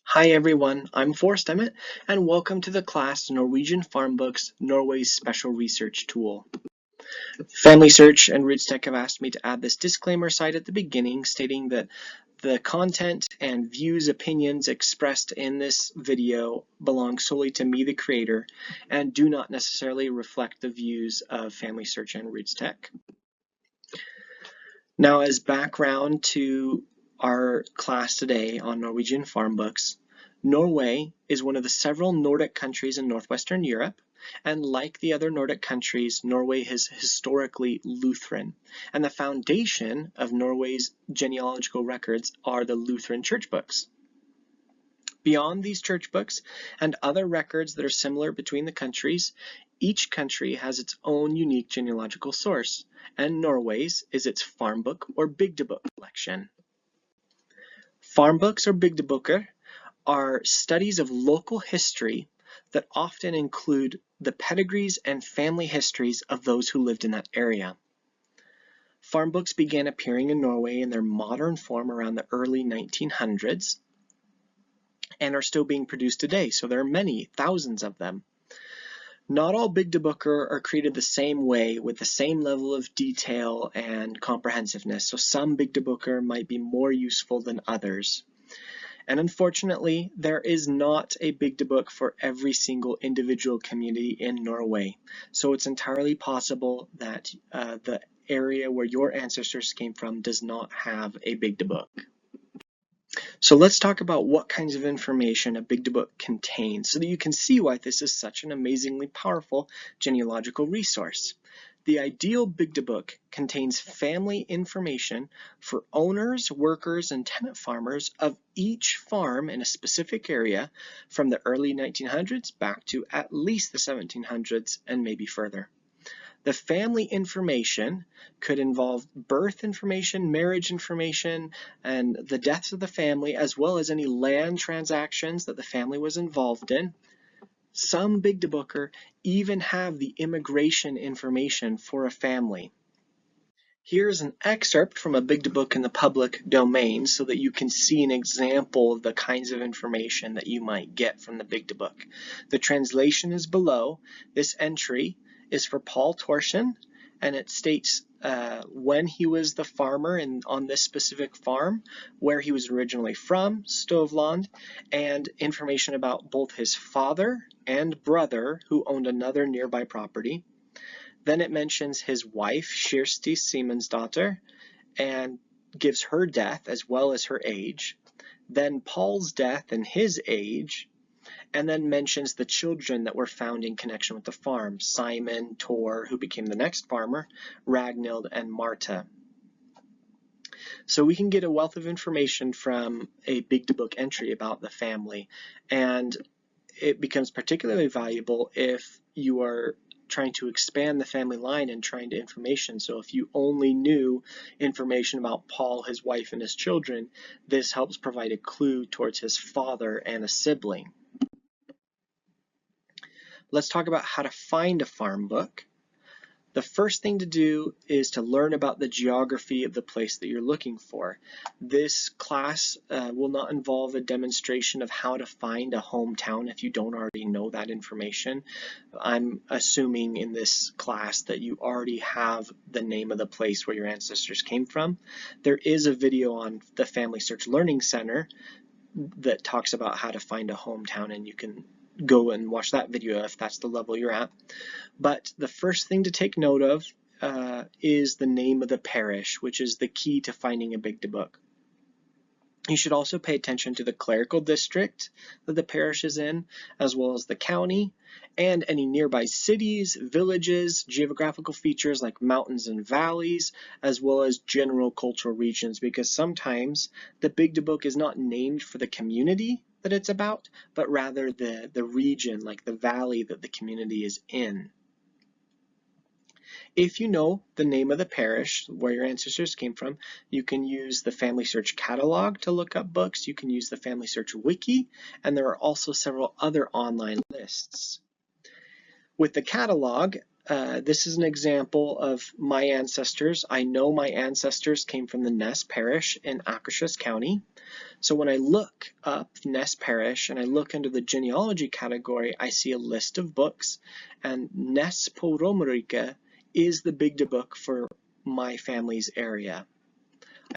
Hi everyone, I'm Forrest Emmett, and welcome to the class Norwegian Farm Books, Norway's special research tool. FamilySearch and RootsTech have asked me to add this disclaimer slide at the beginning stating that the content and views, opinions expressed in this video belong solely to me, the creator, and do not necessarily reflect the views of FamilySearch and RootsTech. Now, as background to our class today on Norwegian farm books, Norway is one of the several Nordic countries in northwestern Europe, and like the other Nordic countries, Norway is historically Lutheran, and the foundation of Norway's genealogical records are the Lutheran church books. Beyond these church books and other records that are similar between the countries, each country has its own unique genealogical source, and Norway's is its farm book or Bygdebok collection. Farm books or Bygdebøker are studies of local history that often include the pedigrees and family histories of those who lived in that area. Farm books began appearing in Norway in their modern form around the early 1900s and are still being produced today, so there are many, thousands of them. Not all Bygdebøker are created the same way with the same level of detail and comprehensiveness, so some Bygdebøker might be more useful than others. And unfortunately, there is not a Bygdebok for every single individual community in Norway. So it's entirely possible that the area where your ancestors came from does not have a Bygdebok. So let's talk about what kinds of information a Bygdebok contains so that you can see why this is such an amazingly powerful genealogical resource. The ideal Bygdebok contains family information for owners, workers, and tenant farmers of each farm in a specific area from the early 1900s back to at least the 1700s and maybe further. The family information could involve birth information, marriage information, and the deaths of the family, as well as any land transactions that the family was involved in. Some Bygdebøker even have the immigration information for a family. Here's an excerpt from a Bygdebok in the public domain so that you can see an example of the kinds of information that you might get from the Bygdebok. The translation is below. This entry is for Paul Torsen, and it states when he was the farmer on this specific farm, where he was originally from, Stovland, and information about both his father and brother who owned another nearby property. Then it mentions his wife, Kirsti Simonsdatter, and gives her death as well as her age. Then Paul's death and his age, and then mentions the children that were found in connection with the farm, Simon, Tor, who became the next farmer, Ragnhild, and Marta. So we can get a wealth of information from a Bygdebok entry about the family, and it becomes particularly valuable if you are trying to expand the family line and trying to information. So if you only knew information about Paul, his wife, and his children, this helps provide a clue towards his father and a sibling. Let's talk about how to find a farm book. The first thing to do is to learn about the geography of the place that you're looking for. This class will not involve a demonstration of how to find a hometown if you don't already know that information. I'm assuming in this class that you already have the name of the place where your ancestors came from. There is a video on the FamilySearch Learning Center that talks about how to find a hometown, and you can go and watch that video if that's the level you're at. But the first thing to take note of is the name of the parish, which is the key to finding a Bygdebok. You should also pay attention to the clerical district that the parish is in, as well as the county, and any nearby cities, villages, geographical features like mountains and valleys, as well as general cultural regions, because sometimes the Bygdebok is not named for the community that it's about, but rather the region, like the valley that the community is in. If you know the name of the parish where your ancestors came from, you can use the FamilySearch catalog to look up books. You can use the FamilySearch wiki, and there are also several other online lists. With the catalog, This is an example of my ancestors. I know my ancestors came from the Ness Parish in Akershus County. So when I look up Ness Parish and I look under the genealogy category, I see a list of books, and Ness på Romerike is the Bygdebok for my family's area.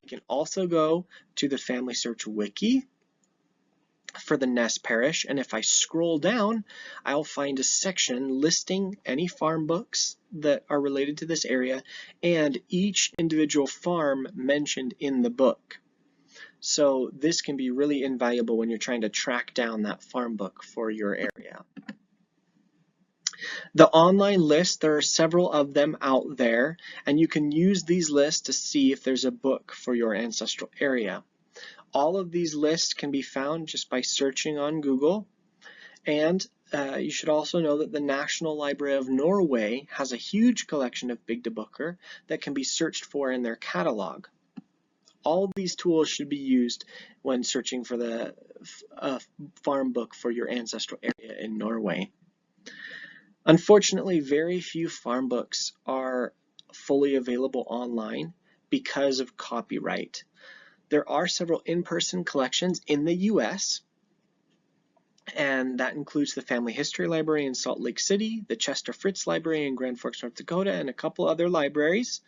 I can also go to the FamilySearch wiki for the Ness Parish, and if I scroll down, I'll find a section listing any farm books that are related to this area and each individual farm mentioned in the book. So this can be really invaluable when you're trying to track down that farm book for your area. The online list, there are several of them out there, and you can use these lists to see if there's a book for your ancestral area. All of these lists can be found just by searching on Google, and you should also know that the National Library of Norway has a huge collection of Bygdebøker that can be searched for in their catalog. All of these tools should be used when searching for the farm book for your ancestral area in Norway. Unfortunately, very few farm books are fully available online because of copyright. There are several in-person collections in the US, and that includes the Family History Library in Salt Lake City, the Chester Fritz Library in Grand Forks, North Dakota, and a couple other libraries.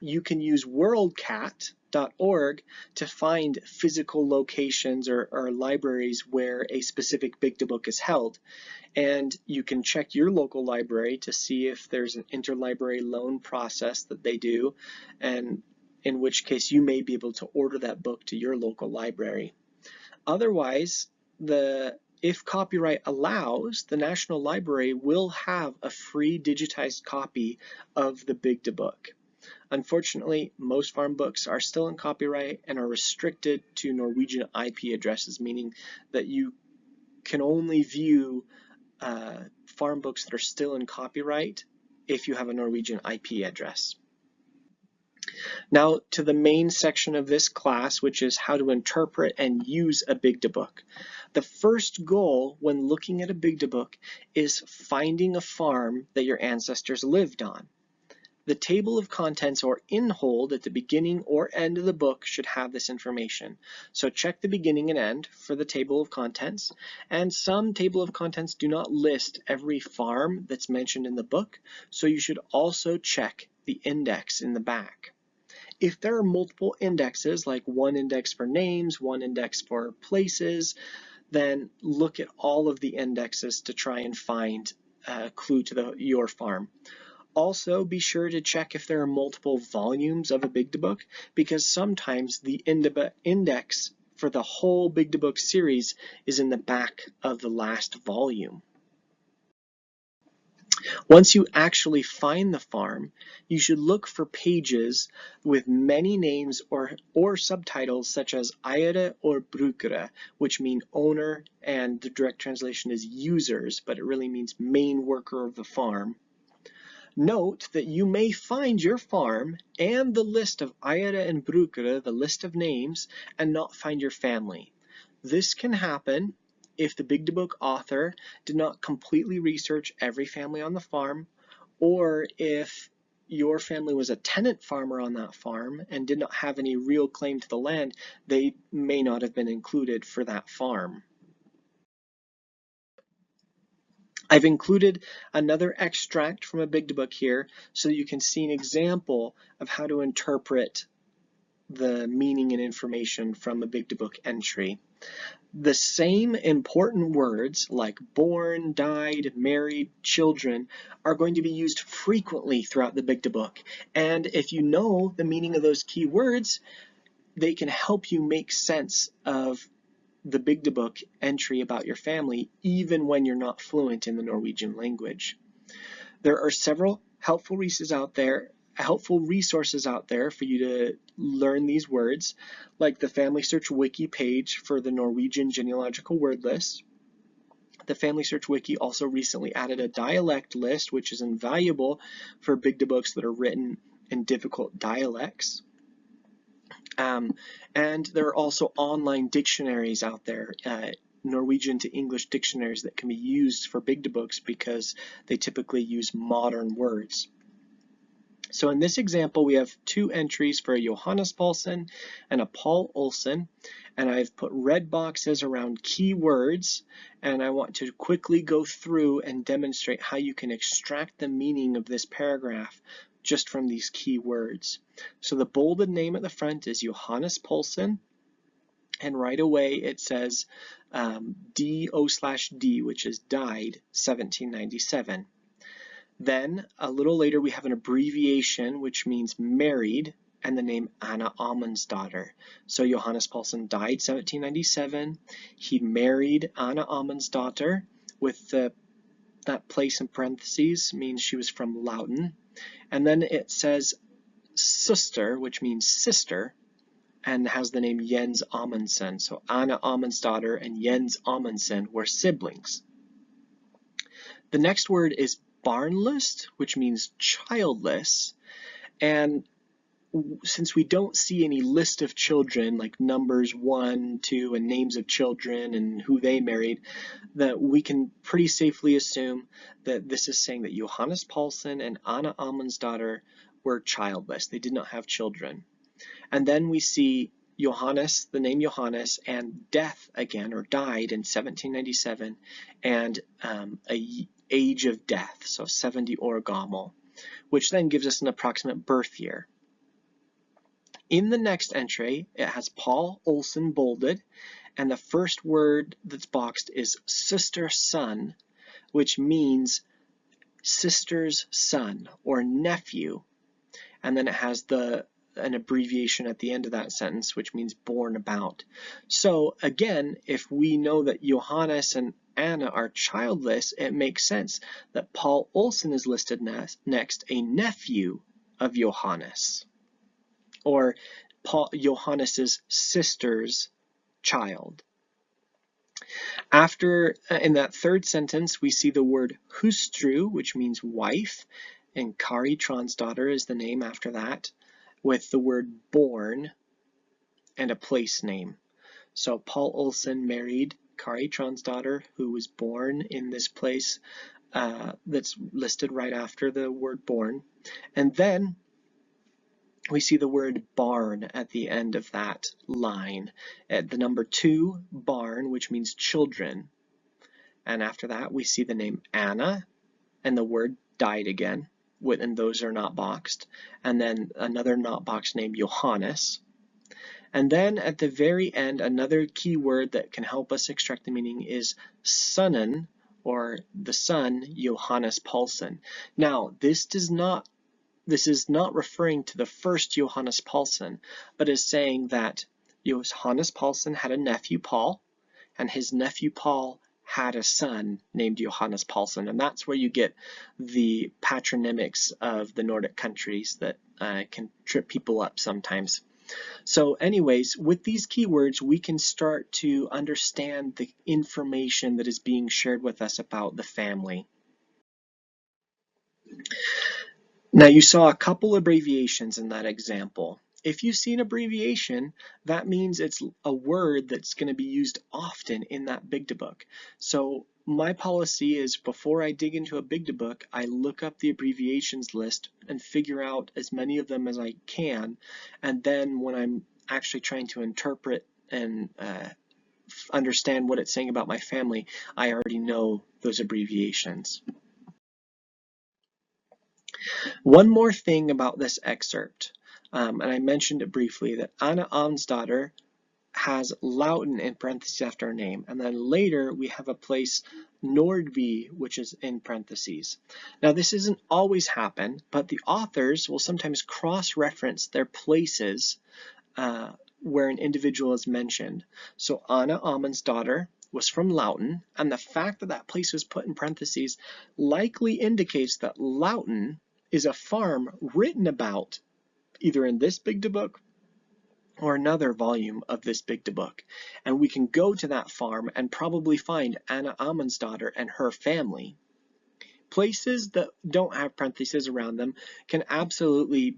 You can use worldcat.org to find physical locations or libraries where a specific Bygdebok is held. And you can check your local library to see if there's an interlibrary loan process that they do, and in which case you may be able to order that book to your local library. Otherwise, if copyright allows, the National Library will have a free digitized copy of the Bygdebok. Unfortunately, most farm books are still in copyright and are restricted to Norwegian IP addresses, meaning that you can only view farm books that are still in copyright if you have a Norwegian IP address. Now to the main section of this class, which is how to interpret and use a Bygdebok. The first goal when looking at a Bygdebok is finding a farm that your ancestors lived on. The table of contents or inhold at the beginning or end of the book should have this information. So check the beginning and end for the table of contents, and some table of contents do not list every farm that's mentioned in the book, so you should also check the index in the back. If there are multiple indexes, like one index for names, one index for places, then look at all of the indexes to try and find a clue to your farm. Also, be sure to check if there are multiple volumes of a Bygdebok, because sometimes the index for the whole Bygdebok series is in the back of the last volume. Once you actually find the farm, you should look for pages with many names or subtitles such as eiere or bruker, which mean owner, and the direct translation is users, but it really means main worker of the farm. Note that you may find your farm and the list of eiere and bruker, the list of names, and not find your family. This can happen if the Bygdebok author did not completely research every family on the farm, or if your family was a tenant farmer on that farm and did not have any real claim to the land, they may not have been included for that farm. I've included another extract from a Bygdebok here so that you can see an example of how to interpret the meaning and information from a Bygdebok entry. The same important words like born, died, married, children are going to be used frequently throughout the Bygdebok, and if you know the meaning of those key words, they can help you make sense of the Bygdebok entry about your family, even when you're not fluent in the Norwegian language. There are several helpful resources out there for you to learn these words, like the FamilySearch wiki page for the Norwegian genealogical word list. The FamilySearch wiki also recently added a dialect list, which is invaluable for Bygdeboks that are written in difficult dialects. And there are also online dictionaries out there Norwegian to English dictionaries that can be used for Bygdebooks because they typically use modern words. So in this example, we have two entries for a Johannes Paulsen and a Paul Olsen, and I've put red boxes around keywords, and I want to quickly go through and demonstrate how you can extract the meaning of this paragraph just from these keywords. So the bolded name at the front is Johannes Paulsen, and right away it says D/D, which is died 1797. Then a little later we have an abbreviation which means married and the name Anna Amundsdatter. So Johannes Paulsen died 1797. He married Anna Amundsdatter with that place in parentheses means she was from Lauten. And then it says søster, which means sister, and has the name Jens Amundsen. So Anna Amundsdatter and Jens Amundsen were siblings. The next word is barnløst, which means childless, and since we don't see any list of children like numbers 1, 2, and names of children and who they married, that we can pretty safely assume that this is saying that Johannes Paulsen and Anna Amundsdatter were childless. They did not have children. And then we see Johannes, the name Johannes, and death again, or died in 1797, and a age of death, so 70 år gammel, which then gives us an approximate birth year. In the next entry, it has Paul Olsen bolded, and the first word that's boxed is sister son, which means sister's son or nephew, and then it has an abbreviation at the end of that sentence, which means born about. So again, if we know that Johannes and Anna are childless, it makes sense that Paul Olsen is listed next, a nephew of Johannes, or Johannes's sister's child. After, in that third sentence, we see the word hustru, which means wife, and Kari Tronsdatter is the name after that, with the word born and a place name. So Paul Olsen married Kari Tronsdatter, who was born in this place that's listed right after the word born. And then we see the word barn at the end of that line. At the number 2, barn, which means children. And after that, we see the name Anna and the word died again, and those are not boxed. And then another not boxed name, Johannes. And then at the very end, another key word that can help us extract the meaning is sonnen, or the son, Johannes Paulsen. Now, this is not referring to the first Johannes Paulsen, but is saying that Johannes Paulsen had a nephew, Paul, and his nephew Paul had a son named Johannes Paulsen, and that's where you get the patronymics of the Nordic countries that can trip people up sometimes. So anyways, with these keywords, we can start to understand the information that is being shared with us about the family. Now you saw a couple abbreviations in that example. If you see an abbreviation, that means it's a word that's going to be used often in that Bygdebok. So my policy is before I dig into a Bygdebok, I look up the abbreviations list and figure out as many of them as I can. And then when I'm actually trying to interpret and understand what it's saying about my family, I already know those abbreviations. One more thing about this excerpt. And I mentioned it briefly, that Anna Amundsdatter has Lauten in parentheses after her name, and then later we have a place Nordby, which is in parentheses. Now this doesn't always happen, but the authors will sometimes cross-reference their places where an individual is mentioned. So Anna Amundsdatter was from Lauten, and the fact that that place was put in parentheses likely indicates that Lauten is a farm written about either in this Bygdebok or another volume of this Bygdebok. And we can go to that farm and probably find Anna Amundsdatter and her family. Places that don't have parentheses around them can absolutely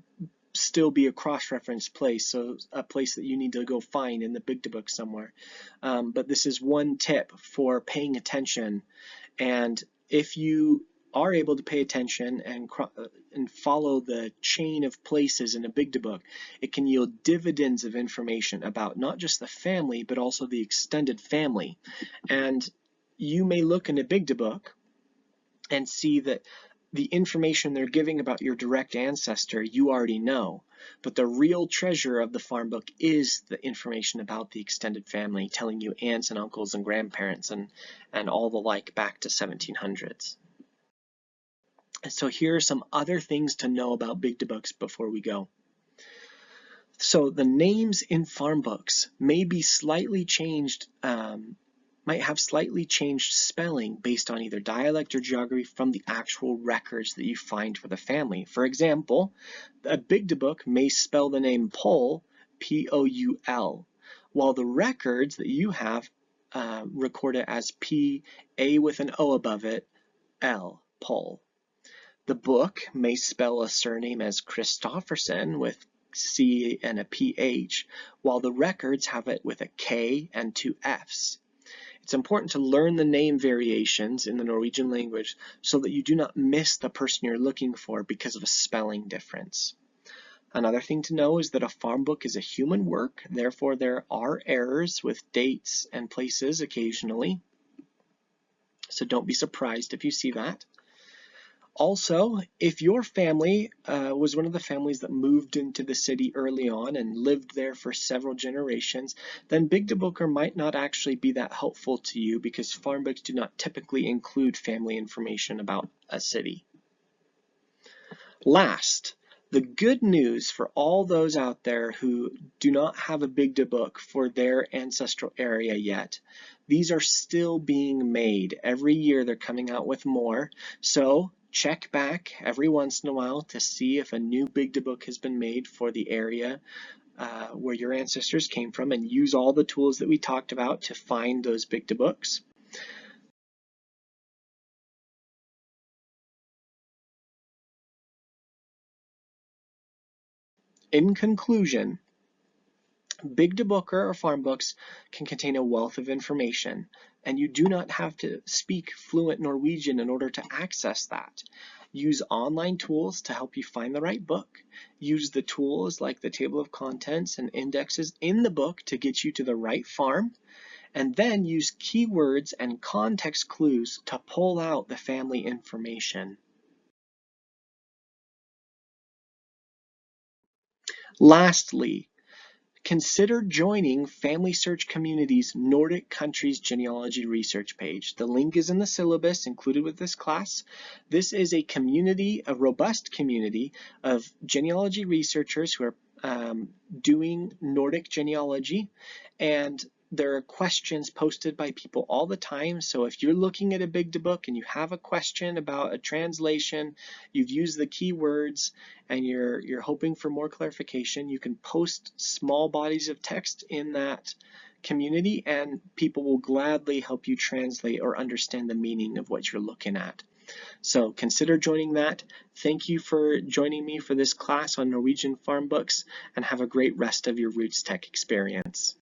still be a cross-reference place, so a place that you need to go find in the Bygdebok somewhere. But this is one tip for paying attention, and if you are able to pay attention and follow the chain of places in a Bygdebok, it can yield dividends of information about not just the family, but also the extended family. And you may look in a Bygdebok and see that the information they're giving about your direct ancestor you already know, but the real treasure of the farm book is the information about the extended family, telling you aunts and uncles and grandparents and all the like back to 1700s. And so here are some other things to know about Bygdeboks before we go. So the names in farm books may be slightly changed, might have slightly changed spelling based on either dialect or geography from the actual records that you find for the family. For example, a Bygdebok may spell the name Paul, P-O-U-L, while the records that you have record it as P-A with an O above it, L, Paul. The book may spell a surname as Christofferson with C and a PH, while the records have it with a K and two Fs. It's important to learn the name variations in the Norwegian language so that you do not miss the person you're looking for because of a spelling difference. Another thing to know is that a farm book is a human work, therefore there are errors with dates and places occasionally. So don't be surprised if you see that. Also, if your family was one of the families that moved into the city early on and lived there for several generations, then Bygdebøker might not actually be that helpful to you because farm books do not typically include family information about a city. Last, the good news for all those out there who do not have a Bygdebok for their ancestral area yet, these are still being made. Every year they're coming out with more. So check back every once in a while to see if a new Bygdebok has been made for the area where your ancestors came from, and use all the tools that we talked about to find those Bygdeboks. In conclusion, Bygdebøker or farm books can contain a wealth of information, and you do not have to speak fluent Norwegian in order to access that. Use online tools to help you find the right book. Use the tools like the table of contents and indexes in the book to get you to the right farm, and then use keywords and context clues to pull out the family information. Lastly, consider joining FamilySearch Community's Nordic Countries Genealogy Research page. The link is in the syllabus included with this class. This is a community, a robust community of genealogy researchers who are doing Nordic genealogy, and there are questions posted by people all the time. So if you're looking at a Bygdebok and you have a question about a translation, you've used the keywords, and you're hoping for more clarification, you can post small bodies of text in that community and people will gladly help you translate or understand the meaning of what you're looking at. So consider joining that. Thank you for joining me for this class on Norwegian farm books, and have a great rest of your RootsTech experience.